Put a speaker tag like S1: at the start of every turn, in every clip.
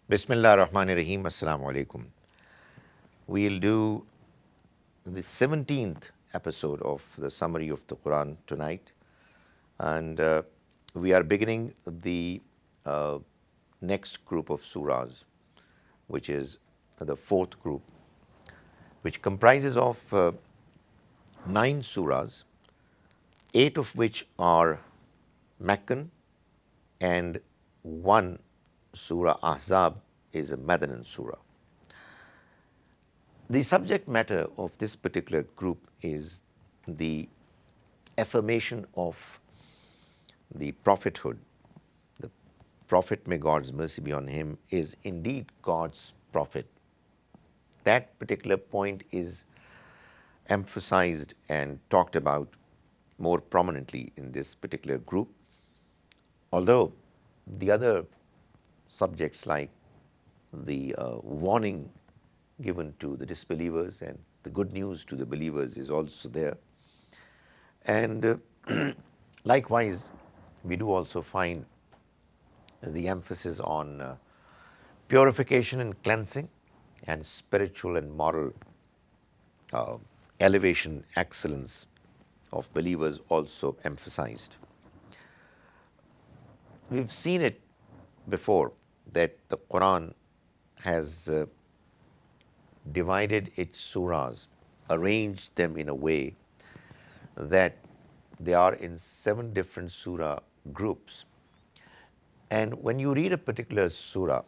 S1: Bismillah ar-Rahman ar-Rahim. Assalamu alaikum. We'll do the 17th episode of the summary of the Quran tonight. And we are beginning the next group of surahs, which is the fourth group, which comprises of 9 surahs, 8 of which are Meccan, and one Surah Ahzab is a Madinan surah. The subject matter of this particular group is the affirmation of the prophethood. The Prophet, may God's mercy be on him, is indeed God's prophet. That particular point is emphasized and talked about more prominently in this particular group, although the other subjects like the warning given to the disbelievers and the good news to the believers is also there. And likewise, we do also find the emphasis on purification and cleansing and spiritual and moral elevation, excellence of believers also emphasized. We've seen it before that the Quran has divided its surahs, arranged them in a way that they are in 7 different surah groups. And when you read a particular surah,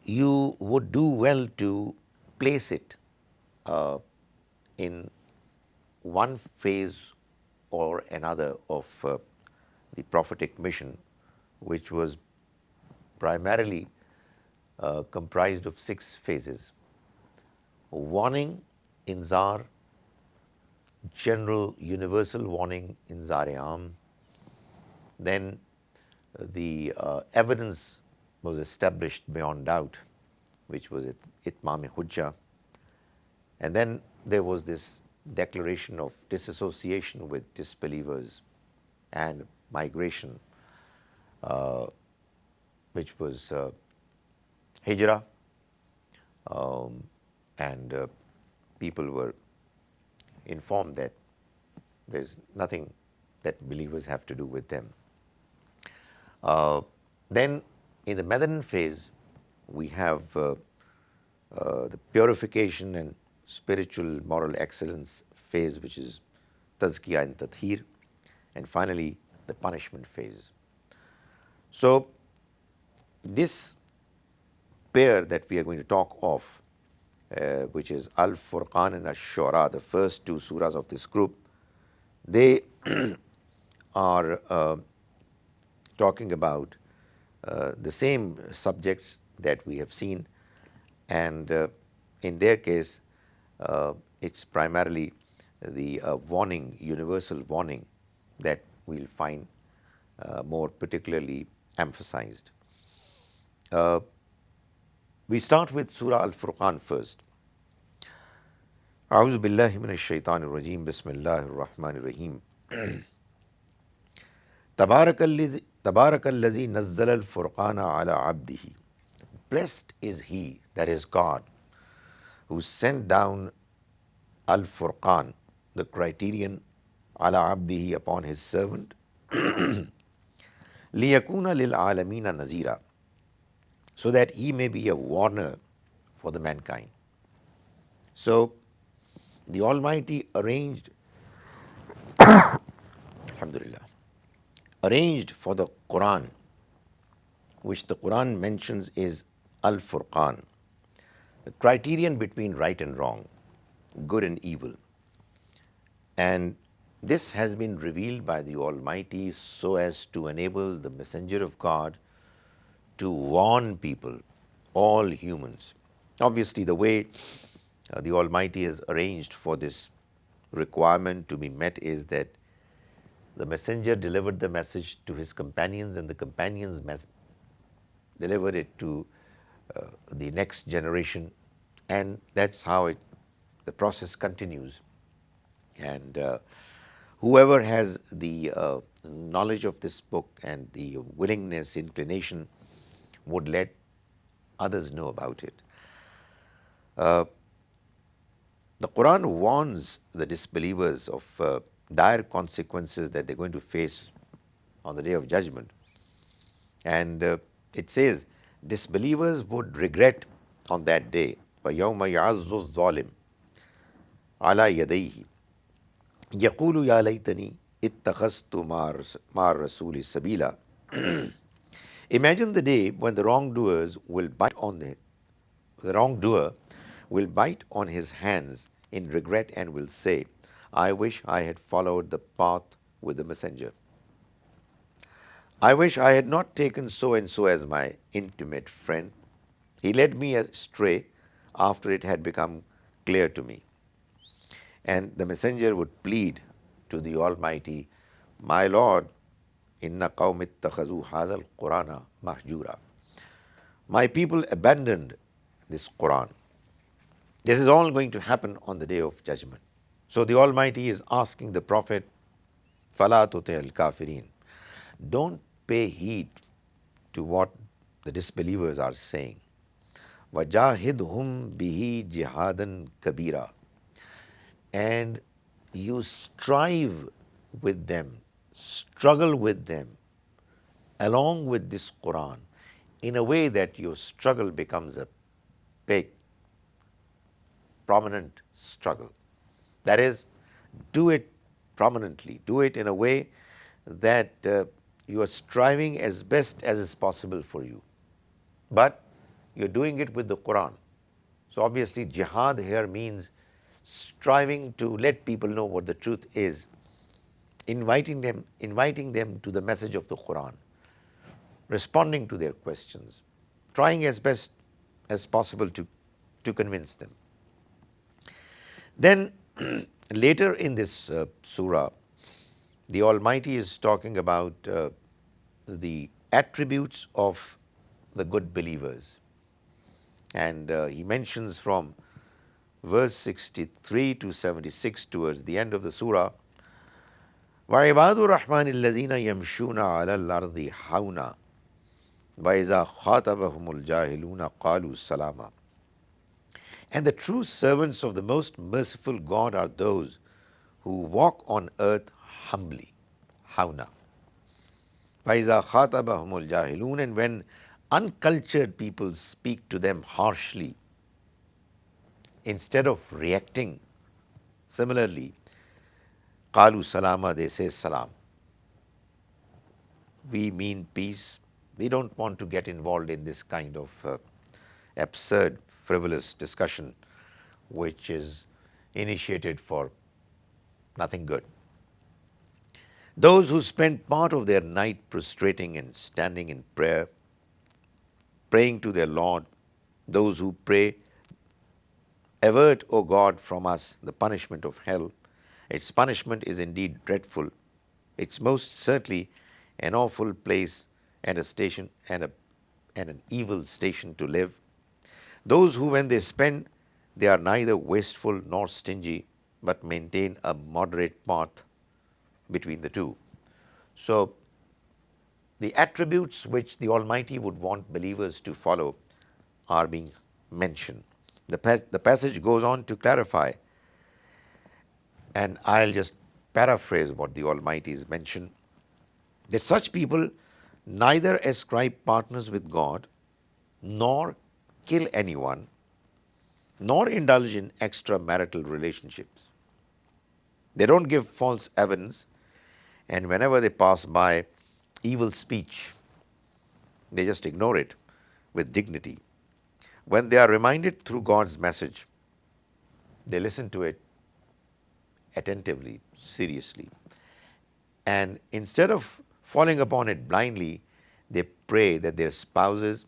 S1: you would do well to place it in one phase or another of the prophetic mission, which was primarily comprised of 6 phases: warning, inzar, general universal warning, inzar-e-am. Then the evidence was established beyond doubt, which was itmam-e-hujjah. And then there was this declaration of disassociation with disbelievers and migration, which was hijrah, and people were informed that there's nothing that believers have to do with them. Then in the Madinan phase, we have the purification and spiritual moral excellence phase, which is tazkiyah and tathir, and finally the punishment phase. So this pair that we are going to talk of, which is Al-Furqan and Ashora, the first 2 surahs of this group, they are talking about the same subjects that we have seen, and in their case, it's primarily the warning, universal warning, that we'll find more particularly emphasized. We start with Surah Al-Furqan first. A'udhu billahi minash shaitanir rajim. Bismillahir rahmanir rahim. Tabarakalladhi nazzala al-furqana ala abdihi. Blessed is he, that is God, who sent down Al-Furqan, the criterion, ala abdihi, upon his servant, liyakuna lil alamina nazira, so that he may be a warner for the mankind. So the Almighty arranged, alhamdulillah, arranged for the Quran, which the Quran mentions is Al-Furqan, the criterion between right and wrong, good and evil. And this has been revealed by the Almighty so as to enable the Messenger of God to warn people, all humans. Obviously, the way the Almighty has arranged for this requirement to be met is that the Messenger delivered the message to his companions, and the companions delivered it to the next generation, and that's how the process continues. And whoever has the knowledge of this book and the willingness, inclination would let others know about it. The Quran warns the disbelievers of dire consequences that they're going to face on the day of judgment. And it says, disbelievers would regret on that day. وَيَوْمَ يَعَزُّ الظَّالِمُ عَلَى يَدَيْهِ يَقُولُ يَا لَيْتَنِي اتَّخَذْتُ مَعَ الرَّسُولِ سَبِيلًا. Imagine the day when the wrongdoer will bite on his hands in regret and will say, I wish I had followed the path with the messenger. I wish I had not taken so and so as my intimate friend. He led me astray after it had become clear to me. And the messenger would plead to the Almighty, My Lord, inna qawmi ittakhadhu hadha al-Qur'ana mahjura. My people abandoned this Quran. This is all going to happen on the day of judgment. So the Almighty is asking the Prophet, فَلَا تُطِعِ الْكَافِرِينَ. Don't pay heed to what the disbelievers are saying. وَجَاهِدْهُمْ بِهِ جِهَادًا كَبِيرًا. And you strive with them, struggle with them, along with this Quran, in a way that your struggle becomes a big, prominent struggle. That is, do it prominently, do it in a way that you are striving as best as is possible for you. But you're doing it with the Quran. So obviously jihad here means striving to let people know what the truth is, inviting them to the message of the Quran, responding to their questions, trying as best as possible to convince them. Then later in this surah, the Almighty is talking about the attributes of the good believers. And he mentions from verse 63 to 76 towards the end of the surah, وَعِبَادُ الرَّحْمَنِ الَّذِينَ يَمْشُونَ عَلَى الْأَرْضِ حَوْنًا وَإِذَا خَاطَبَهُمُ الْجَاهِلُونَ قَالُوا سَلَامًا. And the true servants of the most merciful God are those who walk on earth humbly. Hauna. وَإِذَا خَاطَبَهُمُ الْجَاهِلُونَ. And when uncultured people speak to them harshly, instead of reacting similarly, قَالُوا سَلَامًا, they say salam. We mean peace. We don't want to get involved in this kind of absurd, frivolous discussion which is initiated for nothing good. Those who spend part of their night prostrating and standing in prayer, praying to their Lord, those who pray, avert, O God, from us the punishment of hell. Its punishment is indeed dreadful. It's most certainly an awful place and a station and an evil station to live. Those who, when they spend, they are neither wasteful nor stingy, but maintain a moderate path between the two. So, the attributes which the Almighty would want believers to follow are being mentioned. The passage goes on to clarify, and I'll just paraphrase what the Almighty has mentioned, that such people neither ascribe partners with God, nor kill anyone, nor indulge in extramarital relationships. They don't give false evidence, and whenever they pass by evil speech, they just ignore it with dignity. When they are reminded through God's message, they listen to it attentively, seriously. And instead of falling upon it blindly, they pray that their spouses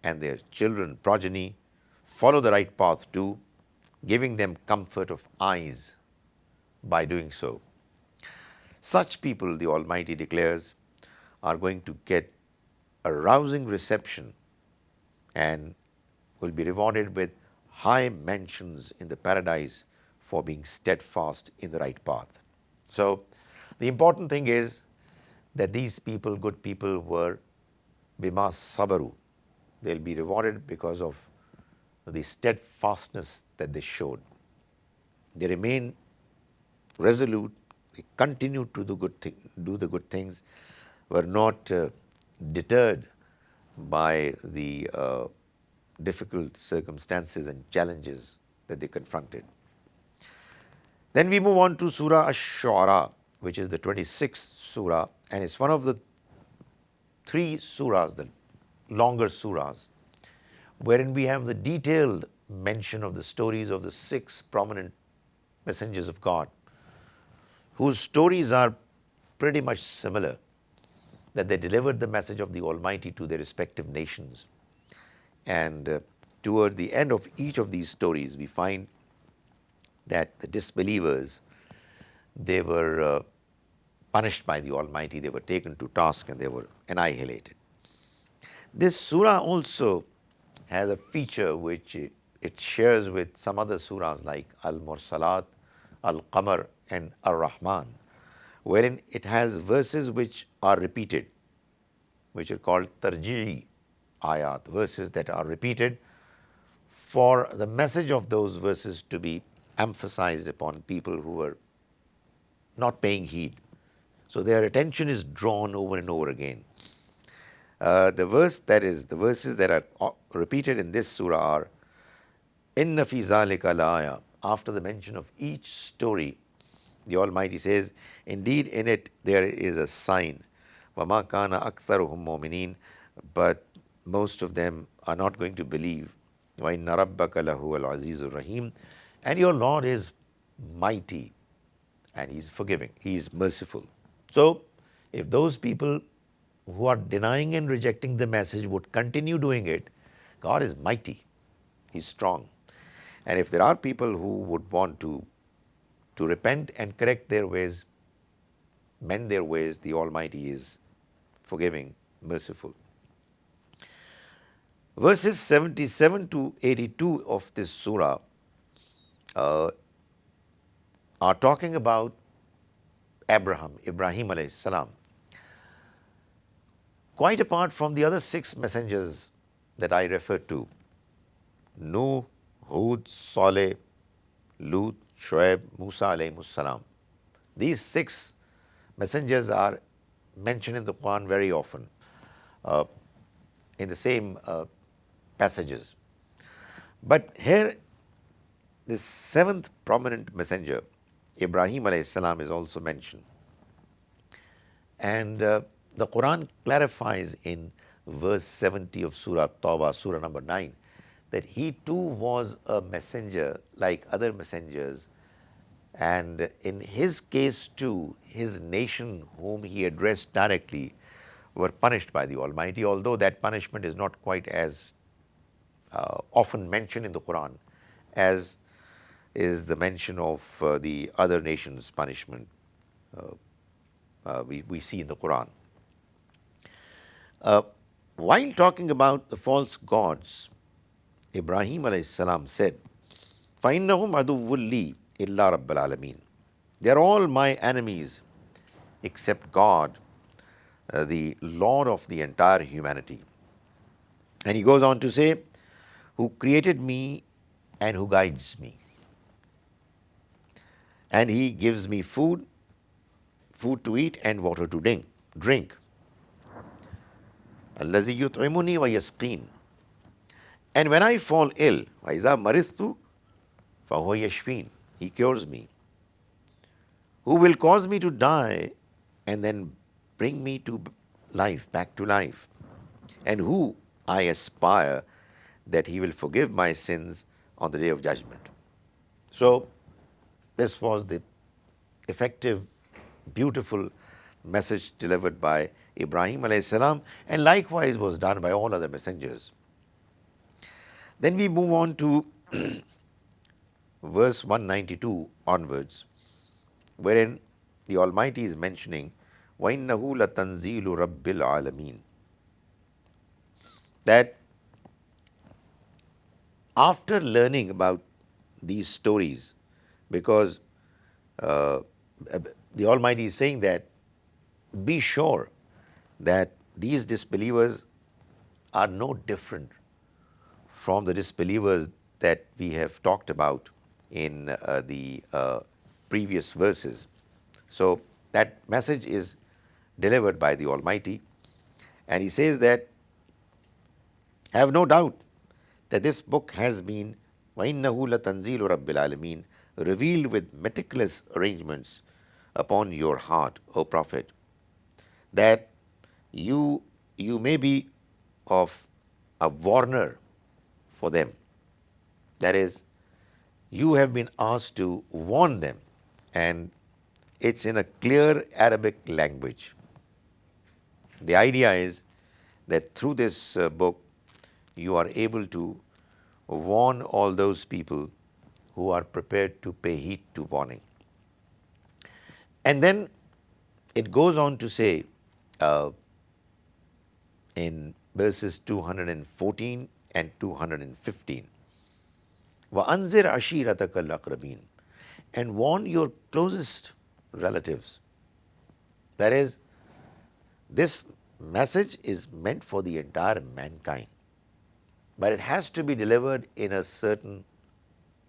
S1: and their children, progeny, follow the right path too, giving them comfort of eyes by doing so. Such people, the Almighty declares, are going to get a rousing reception and will be rewarded with high mansions in the paradise for being steadfast in the right path. So, the important thing is that these people, good people, were bima sabaru. They'll be rewarded because of the steadfastness that they showed. They remain resolute, they continued to do the good things, were not deterred by the difficult circumstances and challenges that they confronted. Then we move on to Surah Ashora, which is the 26th Surah, and it's one of the 3 surahs, the longer surahs, wherein we have the detailed mention of the stories of the 6 prominent messengers of God, whose stories are pretty much similar, that they delivered the message of the Almighty to their respective nations. And toward the end of each of these stories, we find that the disbelievers, they were punished by the Almighty, they were taken to task and they were annihilated. This surah also has a feature which it shares with some other surahs like Al-Mursalat, Al-Qamar and Ar-Rahman, wherein it has verses which are repeated, which are called tarji'i ayat, verses that are repeated for the message of those verses to be emphasized upon people who were not paying heed. So their attention is drawn over and over again. The verses that are repeated in this surah are Inna fi zalika la-aya. After the mention of each story, the Almighty says, indeed in it there is a sign. وَمَا كَانَ أَكْثَرُهُم مُؤْمِنِينَ. But most of them are not going to believe. وَإِنَّ رَبَّكَ لَهُوَ الْعَزِيزُ الرَّحِيمُ. And your Lord is mighty and He's forgiving, He is merciful. So, if those people who are denying and rejecting the message would continue doing it, God is mighty, He's strong. And if there are people who would want to repent and correct their ways, mend their ways, the Almighty is forgiving, merciful. Verses 77 to 82 of this surah are talking about Ibrahim alayhi salam. Quite apart from the other 6 messengers that I referred to, Nuh, Hud, Saleh, Lut, Shuaib, Musa alayhi salam. These 6 messengers are mentioned in the Quran very often in the same passages. But here, the 7th prominent messenger, Ibrahim alayhi salam, is also mentioned. And the Quran clarifies in verse 70 of Surah Tawbah, Surah number 9, that he too was a messenger like other messengers, and in his case too, his nation whom he addressed directly were punished by the Almighty, although that punishment is not quite as often mentioned in the Quran as is the mention of the other nations' punishment we see in the Quran. While talking about the false gods, Ibrahim alayhi salam said, فَإِنَّهُمْ عَدُوٌّ لِّي إِلَّا رَبَّ الْعَالَمِينَ. They are all my enemies except God, the Lord of the entire humanity. And he goes on to say, who created me and who guides me. And he gives me food to eat and water to drink. الَّذِي يُطْعِمُنِي وَيَسْقِينِ. And when I fall ill, وَإِذَا مَرِضْتُ فَهُوَ يَشْفِينِ. He cures me. Who will cause me to die and then bring me to life, back to life. And who I aspire that he will forgive my sins on the day of judgment. So, this was the effective, beautiful message delivered by Ibrahim alayhi salam, and likewise was done by all other messengers. Then we move on to verse 192 onwards, wherein the Almighty is mentioning, وَإِنَّهُ لَتَنْزِيلُ رَبِّ الْعَالَمِينَ. That after learning about these stories, because the Almighty is saying that be sure that these disbelievers are no different from the disbelievers that we have talked about in the previous verses. So that message is delivered by the Almighty, and He says that, have no doubt that this book has been وَإِنَّهُ لَتَنزِيلُ رَبِّ الْعَالَمِينَ, revealed with meticulous arrangements upon your heart, O Prophet, that you may be of a warner for them. That is, you have been asked to warn them, and it's in a clear Arabic language. The idea is that through this book, you are able to warn all those people who are prepared to pay heed to warning. And then it goes on to say in verses 214 and 215, وَأَنزِرْ عَشِيرَتَكَ الْأَقْرَبِينَ, and warn your closest relatives. That is, this message is meant for the entire mankind, but it has to be delivered in a certain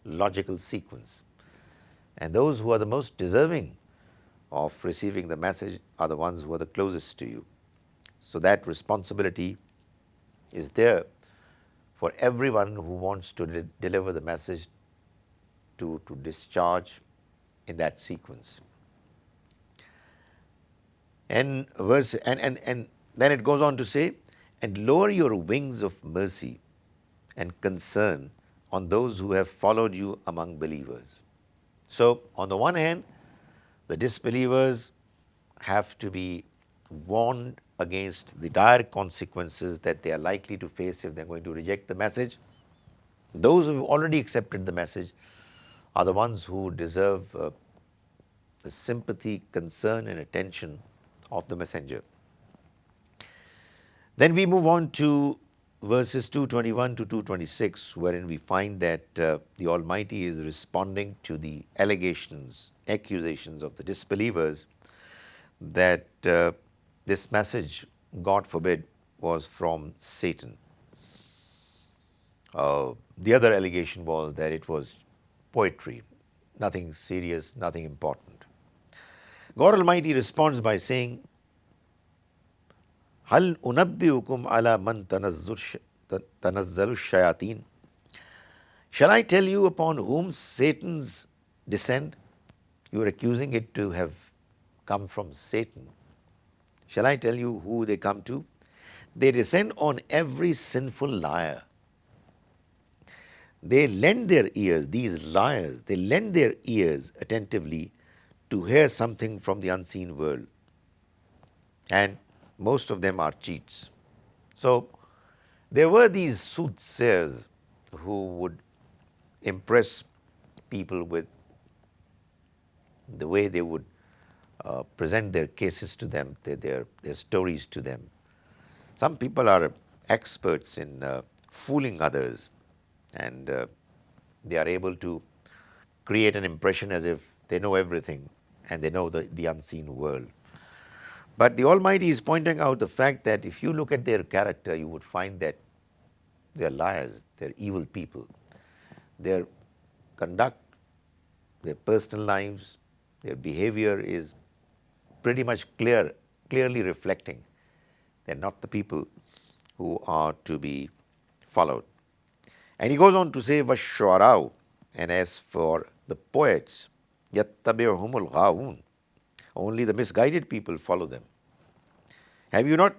S1: logical sequence. And those who are the most deserving of receiving the message are the ones who are the closest to you. So that responsibility is there for everyone who wants to deliver the message to discharge in that sequence. And then it goes on to say, and lower your wings of mercy and concern on those who have followed you among believers. So on the one hand, the disbelievers have to be warned against the dire consequences that they are likely to face if they're going to reject the message. Those who have already accepted the message are the ones who deserve the sympathy, concern, and attention of the messenger. Then we move on to verses 221 to 226, wherein we find that the Almighty is responding to the accusations of the disbelievers that this message, God forbid, was from Satan. The other allegation was that it was poetry, nothing serious, nothing important. God Almighty responds by saying, هل أنبئكم على من تنزل الشياطين? Shall I tell you upon whom Satan's descend? You are accusing it to have come from Satan. Shall I tell you who they come to? They descend on every sinful liar. They lend their ears, these liars, they lend their ears attentively to hear something from the unseen world. And most of them are cheats. So there were these soothsayers who would impress people with the way they would present their cases to them, their stories to them. Some people are experts in fooling others, and they are able to create an impression as if they know everything and they know the unseen world. But the Almighty is pointing out the fact that if you look at their character, you would find that they are liars, they are evil people. Their conduct, their personal lives, their behavior is pretty much clearly reflecting they're not the people who are to be followed. And he goes on to say, وَالشُّعَرَاءُ, and as for the poets, يَتَّبِعُهُمُ الْغَاوُونَ, only the misguided people follow them. Have you not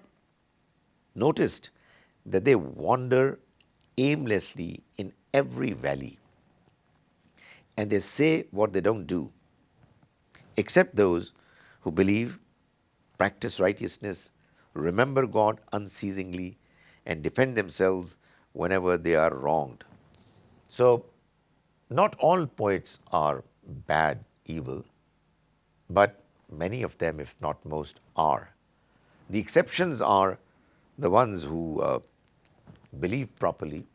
S1: noticed that they wander aimlessly in every valley, and they say what they don't do, except those who believe, practice righteousness, remember God unceasingly, and defend themselves whenever they are wronged. So, not all poets are bad, evil, but many of them, if not most, are. The exceptions are the ones who believe properly,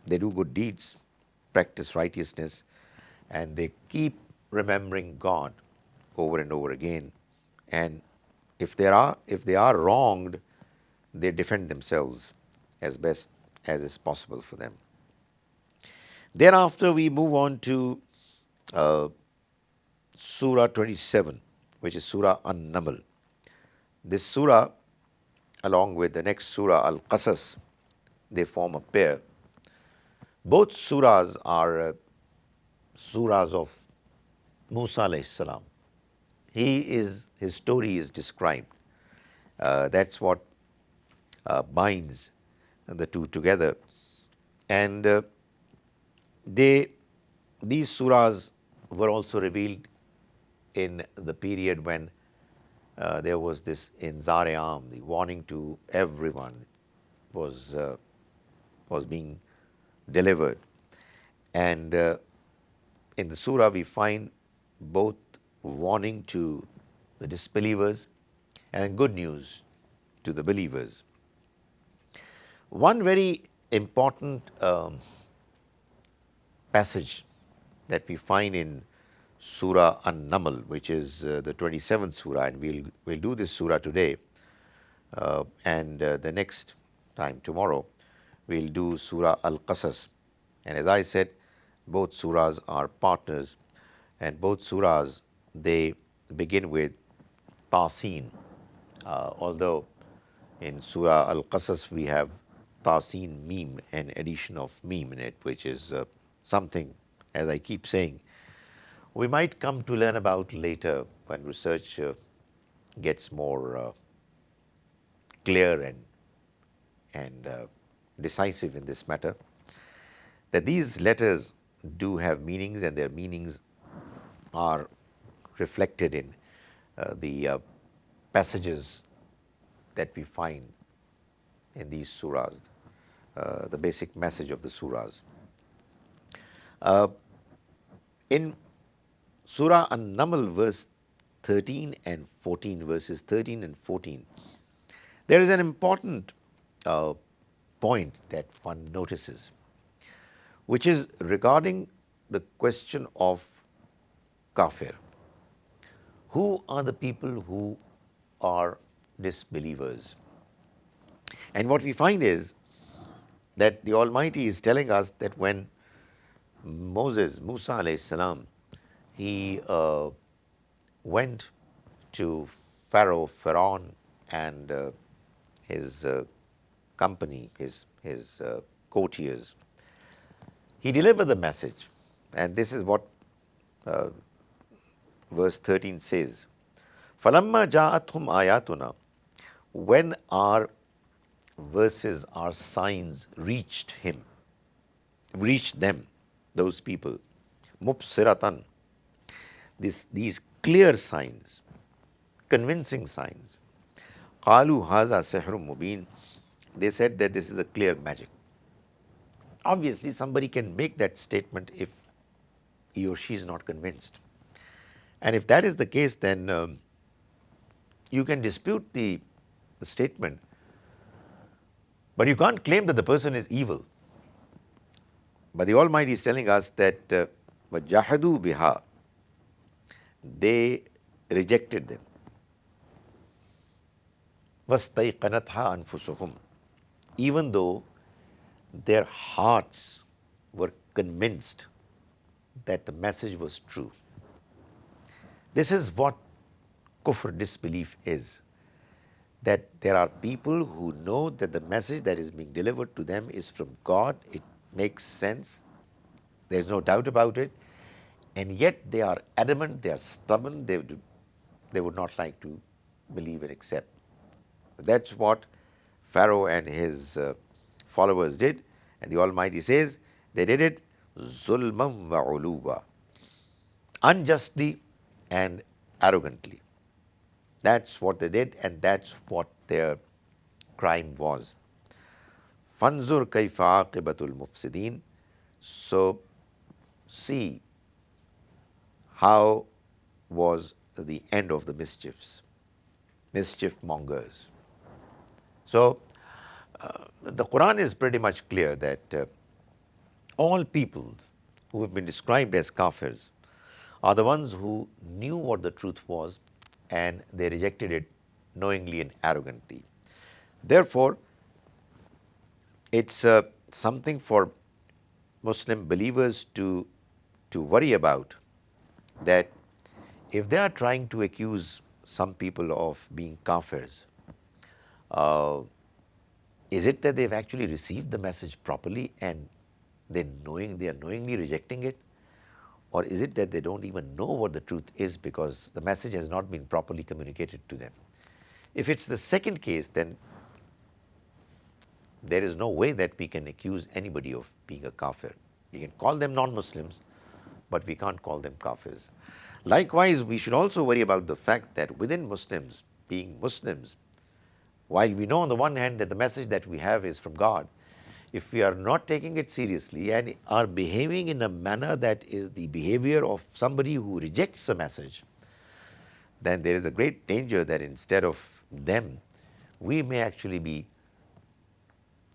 S1: they do good deeds, practice righteousness, and they keep remembering God over and over again, and If they are wronged, they defend themselves as best as is possible for them. Thereafter, we move on to Surah 27, which is Surah An-Naml. This surah, along with the next surah, Al-Qasas, they form a pair. Both surahs are surahs of Musa alayhi salam. His story is described. That's what binds the two together. And these surahs were also revealed in the period when there was this inzar am, the warning to everyone was being delivered. And in the surah we find both warning to the disbelievers and good news to the believers. One very important passage that we find in Surah An-Naml, which is the 27th surah, and we'll do this surah today, and the next time, tomorrow, we'll do Surah Al-Qasas. And as I said, both surahs are partners, and both surahs, they begin with Tasin, although in Surah Al-Qasas we have Tasin Meme, an addition of Meme in it, which is something, as I keep saying, we might come to learn about later when research gets more clear and decisive in this matter, that these letters do have meanings, and their meanings are reflected in the passages that we find in these surahs, the basic message of the surahs. In Surah An-Naml, verse 13 and 14, verses 13 and 14, there is an important point that one notices, which is regarding the question of kafir. Who are the people who are disbelievers? And what we find is that the Almighty is telling us that when Musa alayhi salam, he went to Pharaoh and his company, his courtiers, he delivered the message. And this is what verse 13 says, فَلَمَّا جَاءَتْهُمْ آيَاتُنَا, when our verses, our signs reached them, those people, مُبْصِرَةً, these clear signs, convincing signs, قَالُوا هَذَا سِحْرٌ مُبِينٌ, they said that this is a clear magic. Obviously, somebody can make that statement if he or she is not convinced. And if that is the case, then you can dispute the statement, but you can't claim that the person is evil. But the Almighty is telling us that وَجَحَدُوا بِهَا, they rejected them. وَاسْتَيْقَنَتْهَا أَنفُسُهُمْ, even though their hearts were convinced that the message was true. This is what kufr, disbelief, is. That there are people who know that the message that is being delivered to them is from God, it makes sense, there's no doubt about it, and yet they are adamant, they are stubborn, they would not like to believe and accept. That's what Pharaoh and his followers did, and the Almighty says they did it zulman wa uluwa, unjustly and arrogantly. That's what they did, and that's what their crime was. Fanzur kayfa aqibatul mufsidin. So see how was the end of the mischief mongers. So the Quran is pretty much clear that all people who have been described as kafirs are the ones who knew what the truth was and they rejected it knowingly and arrogantly. Therefore, it's something for Muslim believers to worry about, that if they are trying to accuse some people of being kafirs, uh, is it that they've actually received the message properly and they are knowingly rejecting it? Or is it that they don't even know what the truth is because the message has not been properly communicated to them? If it's the second case, then there is no way that we can accuse anybody of being a kafir. We can call them non-Muslims, but we can't call them kafirs. Likewise, we should also worry about the fact that within Muslims, being Muslims, while we know on the one hand that the message that we have is from God, if we are not taking it seriously and are behaving in a manner that is the behavior of somebody who rejects the message, then there is a great danger that instead of them, we may actually be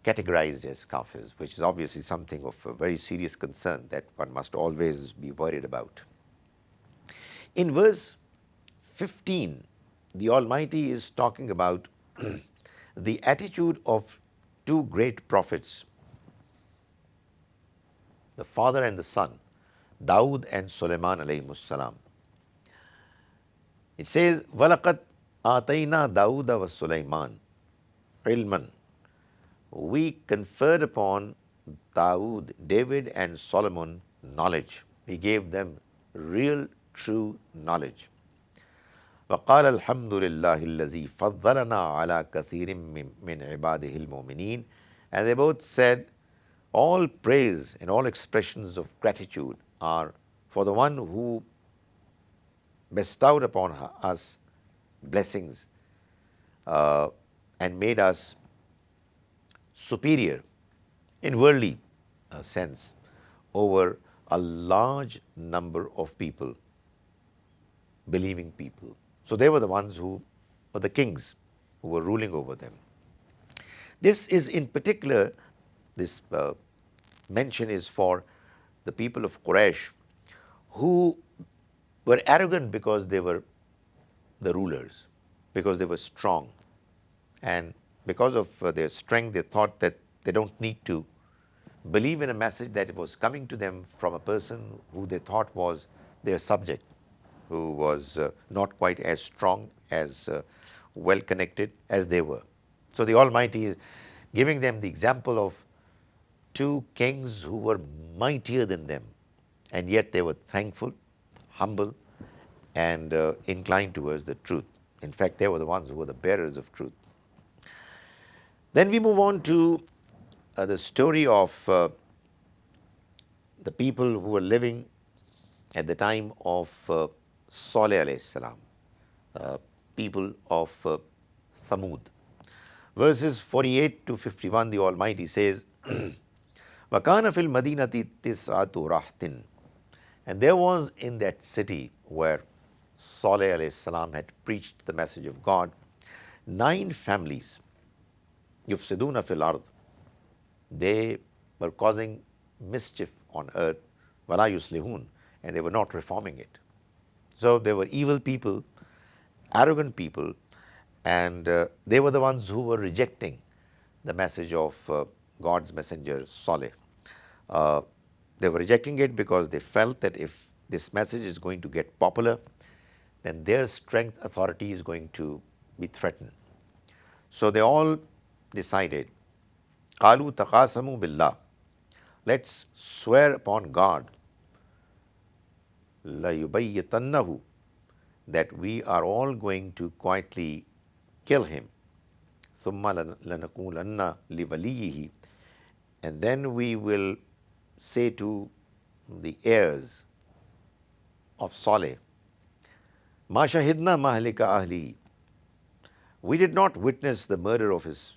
S1: categorized as kafirs, which is obviously something of a very serious concern that one must always be worried about. In verse 15, the Almighty is talking about the attitude of two great prophets, the father and the son, Dawood and Sulaiman alayhimus salam. It says, وَلَقَدْ آتَيْنَا دَاوُودَ وَسُلَيْمَانَ عِلْمًا. We conferred upon Dawood, David and Solomon knowledge. We gave them real, true knowledge. وَقَالَ الْحَمْدُ لِلَّهِ الَّذِي فَضَّلَنَا عَلَى كَثِيرٍ مِّنْ عِبَادِهِ الْمُؤْمِنِينَ. And they both said, all praise and all expressions of gratitude are for the one who bestowed upon us blessings and made us superior in worldly sense over a large number of people, believing people. So they were the ones who were the kings who were ruling over them. This is in particular, this mention is for the people of Quraysh who were arrogant because they were the rulers, because they were strong. And because of their strength, they thought that they don't need to believe in a message that was coming to them from a person who they thought was their subject, who was not quite as strong, as well connected as they were. So the Almighty is giving them the example of two kings who were mightier than them, and yet they were thankful, humble, and inclined towards the truth. In fact, they were the ones who were the bearers of truth. Then we move on to the story of the people who were living at the time of Saleh alayhi salam, people of Thamud. Verses 48 to 51, the Almighty says, وَكَانَ فِي الْمَدِينَةِ تِسْعَةُ رَهْطٍ. And there was in that city where Saleh alayhi salam had preached the message of God, 9 families, يُفْسِدُونَ فِي الْأَرْضِ. They were causing mischief on earth, وَلَا يُصْلِحُونَ, and they were not reforming it. So they were evil people, arrogant people, and they were the ones who were rejecting the message of God's messenger Saleh. They were rejecting it because they felt that if this message is going to get popular, then their strength, authority is going to be threatened. So they all decided, قَالُوا تَقَاسَمُوا بِاللَّهِ. Let's swear upon God, لَيُبَيِّتَنَّهُ, that we are all going to quietly kill him. ثُمَّ لَنَقُولَنَّ لِوَلِيِّهِ. And then we will say to the heirs of Saleh, مَا شَهِدْنَا مَهْلِكَ أَهْلِهِ. We did not witness the murder of his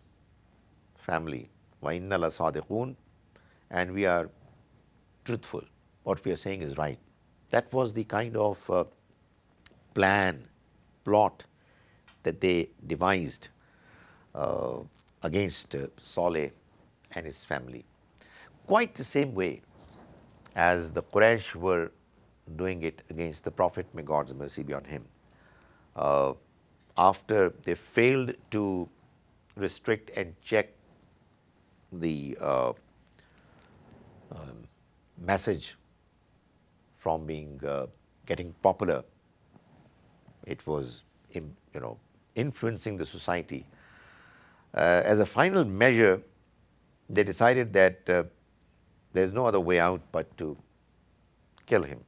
S1: family. وَإِنَّ لَصَادِقُونَ. And we are truthful. What we are saying is right. That was the kind of plan, plot that they devised against Saleh and his family. Quite the same way as the Quraysh were doing it against the Prophet, may God's mercy be on him. after they failed to restrict and check the message from being getting popular, it was influencing the society. As a final measure, they decided that there's no other way out but to kill him.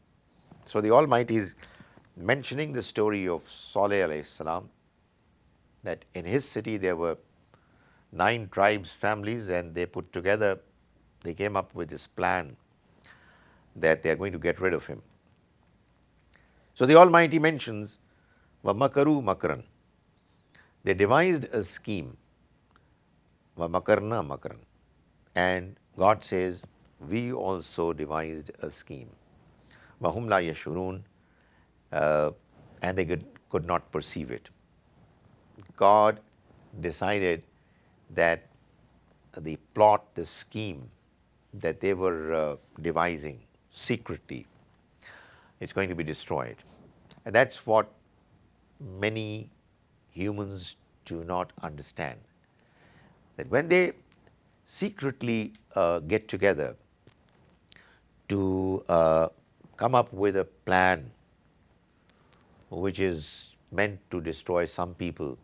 S1: So the Almighty is mentioning the story of Saleh alayhi salam, that in his city there were 9 tribes, families, and they put together, they came up with this plan that they are going to get rid of him. So the Almighty mentions, وَمَكَرُوا مَكْرًا. They devised a scheme, وَمَكَرْنَا مَكْرًا. And God says, we also devised a scheme. وَهُمْ لَا يَشْعُرُونَ. And they could not perceive it. God decided that the plot, the scheme that they were devising secretly, it's going to be destroyed. And that's what many humans do not understand. That when they secretly get together to come up with a plan which is meant to destroy some people,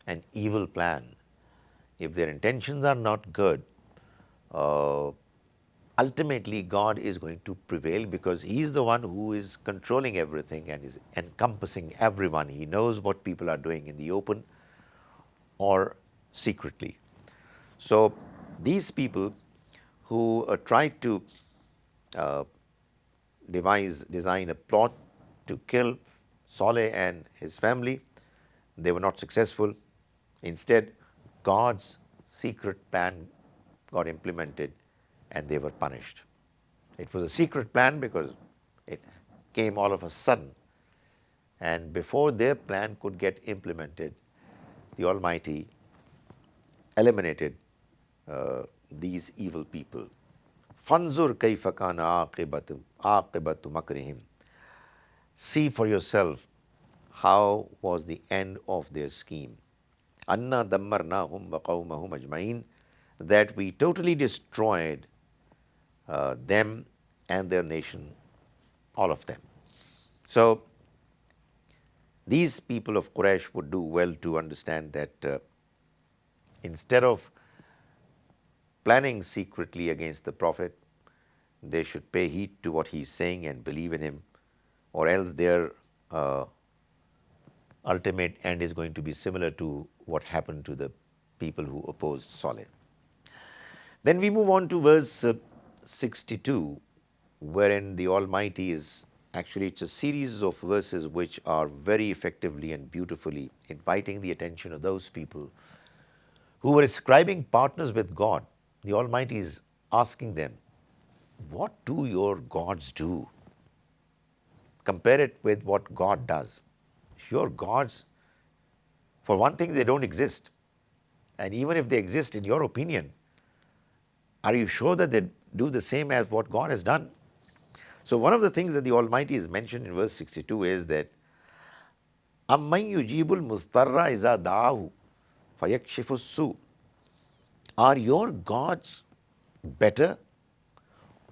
S1: an evil plan, if their intentions are not good, ultimately God is going to prevail, because He is the one who is controlling everything and is encompassing everyone. He knows what people are doing in the open or secretly. So these people who tried to design a plot to kill Saleh and his family, they were not successful. Instead, God's secret plan got implemented and they were punished. It was a secret plan because it came all of a sudden, and before their plan could get implemented, the Almighty eliminated these evil people. Fanzur kayfa kana aqibatu makrihim. See for yourself how was the end of their scheme. Anna dammarnahum wa qawmahum ajma'in. That we totally destroyed them and their nation, all of them. So these people of Quraysh would do well to understand that instead of planning secretly against the Prophet, they should pay heed to what he's saying and believe in him, or else their ultimate end is going to be similar to what happened to the people who opposed Saleh. Then we move on to verse 62, wherein the Almighty is actually, it's a series of verses which are very effectively and beautifully inviting the attention of those people who were ascribing partners with God. The Almighty is asking them, what do your gods do? Compare it with what God does. Your gods, for one thing, they don't exist. And even if they exist, in your opinion, are you sure that they do the same as what God has done? So one of the things that the Almighty is mentioned in verse 62 is that Amman yujibul mustarra iza da'ahu fayakshifu su. Are your gods better,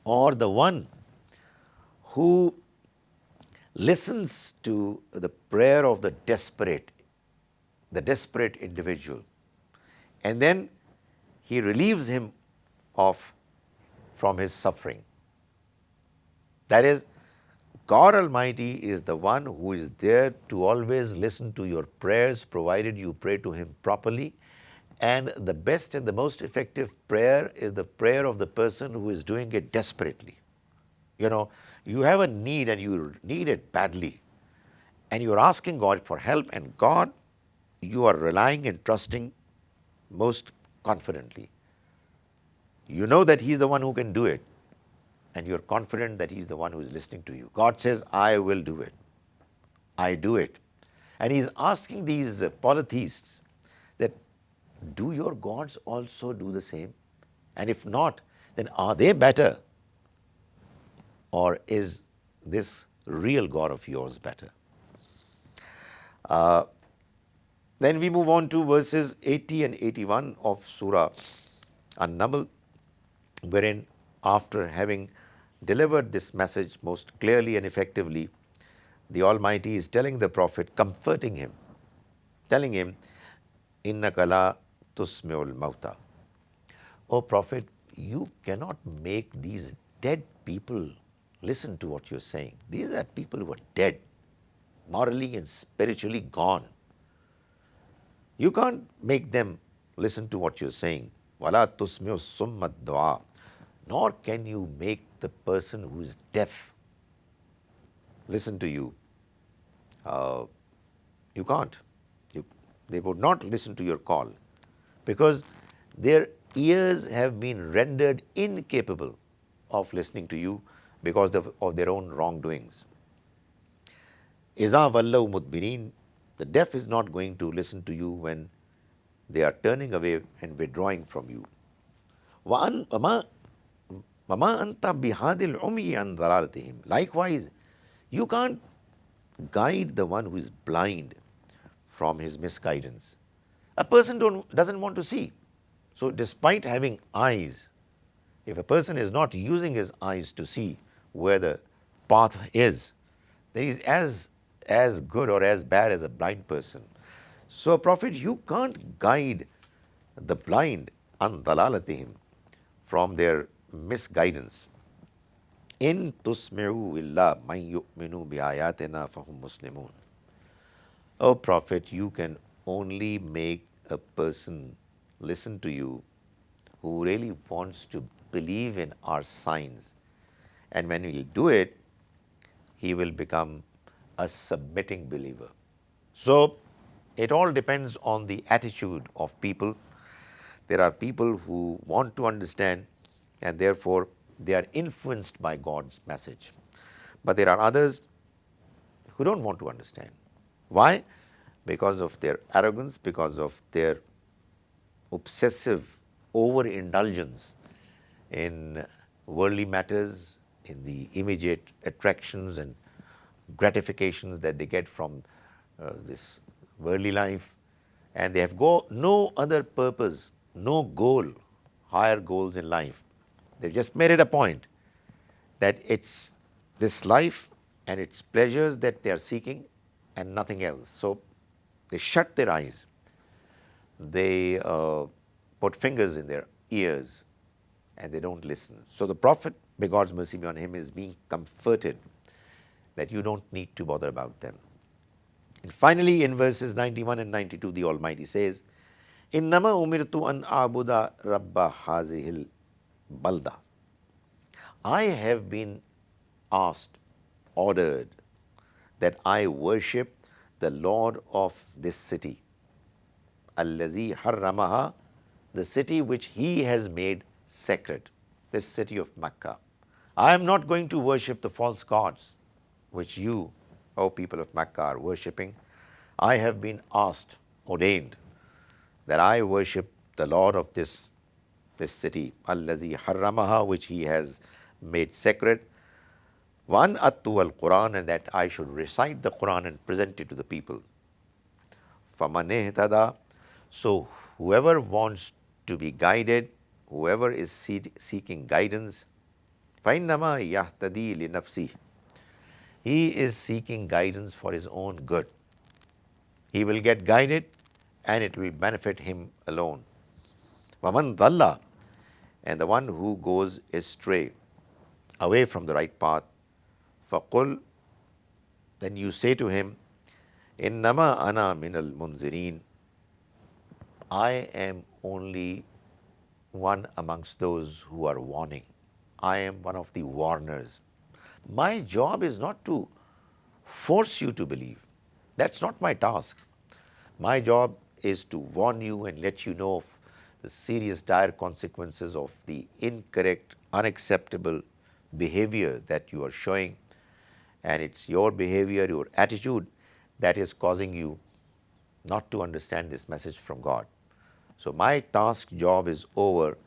S1: or the one who listens to the prayer of the desperate individual, and then he relieves him from his suffering? That is, God Almighty is the one who is there to always listen to your prayers, provided you pray to Him properly. And the best and the most effective prayer is the prayer of the person who is doing it desperately. You have a need and you need it badly, and you're asking God for help, and God, you are relying and trusting most confidently. You know that He's the one who can do it, and you're confident that He's the one who is listening to you. God says, I will do it. I do it. And He's asking these polytheists that, do your gods also do the same? And if not, then are they better? Or is this real God of yours better? Then we move on to verses 80 and 81 of Surah An-Naml, wherein after having delivered this message most clearly and effectively, the Almighty is telling the Prophet, comforting him, telling him, Innaka la tusmi'ul mauta. O Prophet, you cannot make these dead people listen to what you're saying. These are people who are dead, morally and spiritually gone. You can't make them listen to what you're saying. Wala tusmi'u summa du'a. Nor can you make the person who is deaf listen to you. You can't. They would not listen to your call because their ears have been rendered incapable of listening to you because of their own wrongdoings. Iza wallau mudbirin, the deaf is not going to listen to you when they are turning away and withdrawing from you. Wama anta bihadil umyi an dalalatihim. Likewise, you can't guide the one who is blind from his misguidance. A person doesn't want to see. So despite having eyes, if a person is not using his eyes to see where the path is, then he is as good or as bad as a blind person. So Prophet, you can't guide the blind an dalalatihim from their misguidance. In tusmi'u illa man yu'minu bi ayatina fahum muslimun. O Prophet, you can only make a person listen to you who really wants to believe in our signs. And when he will do it, he will become a submitting believer. So it all depends on the attitude of people. There are people who want to understand and therefore they are influenced by God's message. But there are others who don't want to understand. Why? Because of their arrogance, because of their obsessive overindulgence in worldly matters, in the immediate attractions and gratifications that they get from this worldly life, and they have no other purpose, no goal, higher goals in life. They've just made it a point that it's this life and its pleasures that they are seeking and nothing else. So they shut their eyes, they put fingers in their ears and they don't listen. So the Prophet, may God's mercy be on him, is being comforted that you don't need to bother about them. And finally, in verses 91 and 92, the Almighty says, Innama umirtu an a'buda rabba hazihil balda. I have been asked, ordered, that I worship the Lord of this city, allazi harramaha, the city which He has made sacred, this city of Mecca. I am not going to worship the false gods which you, O people of Mecca, are worshipping. I have been asked, ordained, that I worship the Lord of this city, allazi harramaha, which He has made sacred. One attu al-Quran, and that I should recite the Quran and present it to the people. Faman ihtada, so whoever wants to be guided, whoever is seeking guidance, فَإِنَّمَا يَهْتَدِي لِنَفْسِهِ, he is seeking guidance for his own good. He will get guided and it will benefit him alone. وَمَنْ ضَلَّ, and the one who goes astray, away from the right path, فَقُلْ, then you say to him, إِنَّمَا أَنَا مِنَ الْمُنْزِرِينَ, I am only one amongst those who are warning. I am one of the warners. My job is not to force you to believe. That's not my task. My job is to warn you and let you know of the serious, dire consequences of the incorrect, unacceptable behavior that you are showing. And it's your behavior, your attitude that is causing you not to understand this message from God. So my task job is over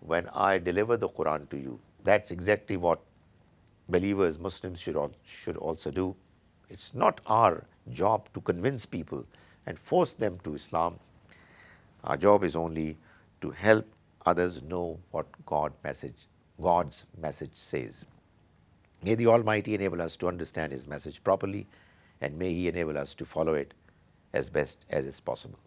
S1: when I deliver the Quran to you. That's exactly what believers, Muslims should also do. It's not our job to convince people and force them to Islam. Our job is only to help others know what God's message says. May the Almighty enable us to understand His message properly, and may He enable us to follow it as best as is possible.